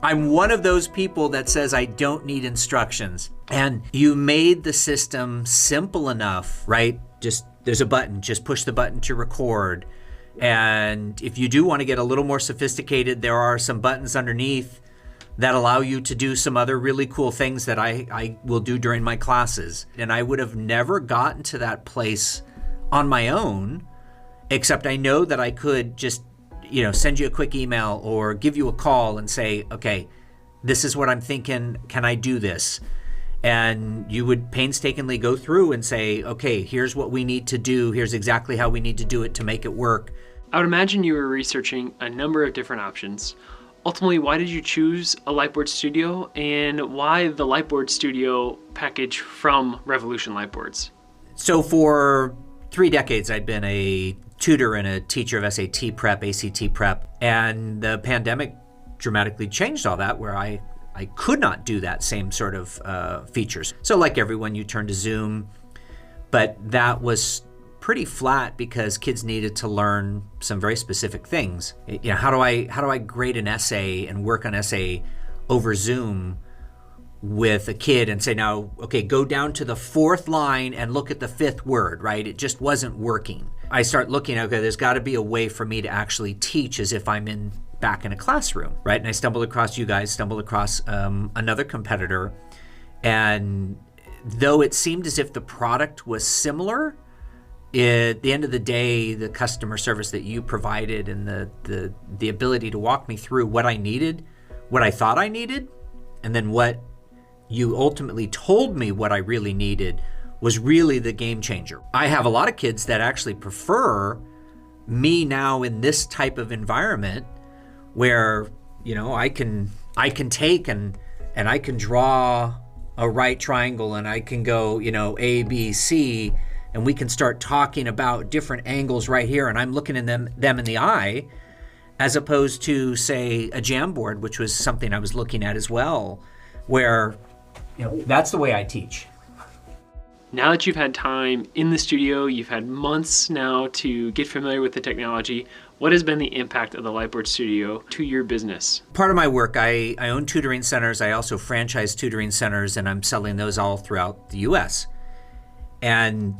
I'm one of those people that says I don't need instructions. And you made the system simple enough, right? Just there's a button, just push the button to record. And if you do want to get a little more sophisticated, there are some buttons underneath that allow you to do some other really cool things that I will do during my classes. And I would have never gotten to that place on my own, except I know that I could just, send you a quick email or give you a call and say, okay, this is what I'm thinking. Can I do this? And you would painstakingly go through and say, okay, here's what we need to do. Here's exactly how we need to do it to make it work. I would imagine you were researching a number of different options. Ultimately, why did you choose a Lightboard Studio, and why the Lightboard Studio package from Revolution Lightboards? So for 3 decades, I'd been a tutor and a teacher of SAT prep, ACT prep, and the pandemic dramatically changed all that, where I could not do that same sort of features. So like everyone, you turn to Zoom, but that was pretty flat because kids needed to learn some very specific things. How do I grade an essay and work on essay over Zoom with a kid and say, now, okay, go down to the 4th line and look at the 5th word, right? It just wasn't working. I start looking, okay, there's got to be a way for me to actually teach as if I'm back in a classroom, right? And I stumbled across you guys, stumbled across another competitor, and though it seemed as if the product was similar, at the end of the day, the customer service that you provided and the ability to walk me through what I needed, what I thought I needed, and then what you ultimately told me what I really needed was really the game changer. I have a lot of kids that actually prefer me now in this type of environment where, I can take and I can draw a right triangle and I can go, A, B, C, and we can start talking about different angles right here, and I'm looking in them in the eye, as opposed to, say, a Jamboard, which was something I was looking at as well, where, that's the way I teach. Now that you've had time in the studio, you've had months now to get familiar with the technology, what has been the impact of the Lightboard Studio to your business? Part of my work, I own tutoring centers. I also franchise tutoring centers, and I'm selling those all throughout the U.S. And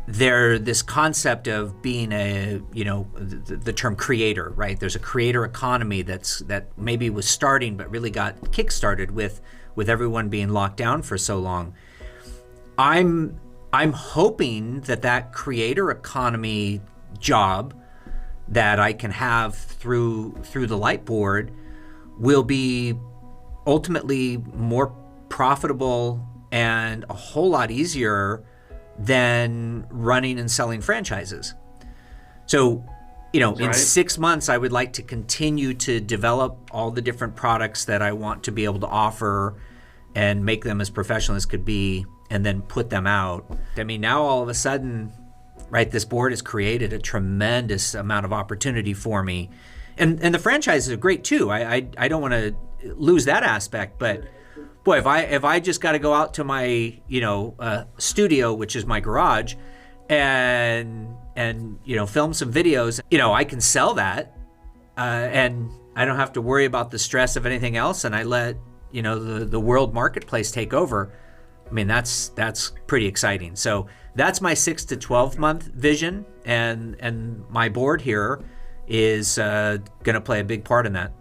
this concept of being the term creator, right? There's a creator economy that maybe was starting but really got kickstarted with everyone being locked down for so long. I'm hoping that creator economy job that I can have through the Lightboard will be ultimately more profitable and a whole lot easier than running and selling franchises. So, in 6 months, I would like to continue to develop all the different products that I want to be able to offer and make them as professional as could be, and then put them out. I mean, now all of a sudden, right, this board has created a tremendous amount of opportunity for me. And the franchises are great too. I don't want to lose that aspect, but boy, if I just got to go out to my studio, which is my garage, and film some videos, I can sell that, and I don't have to worry about the stress of anything else, and I let the world marketplace take over. I mean, that's pretty exciting. So that's my 6 to 12 month vision, and my board here is going to play a big part in that.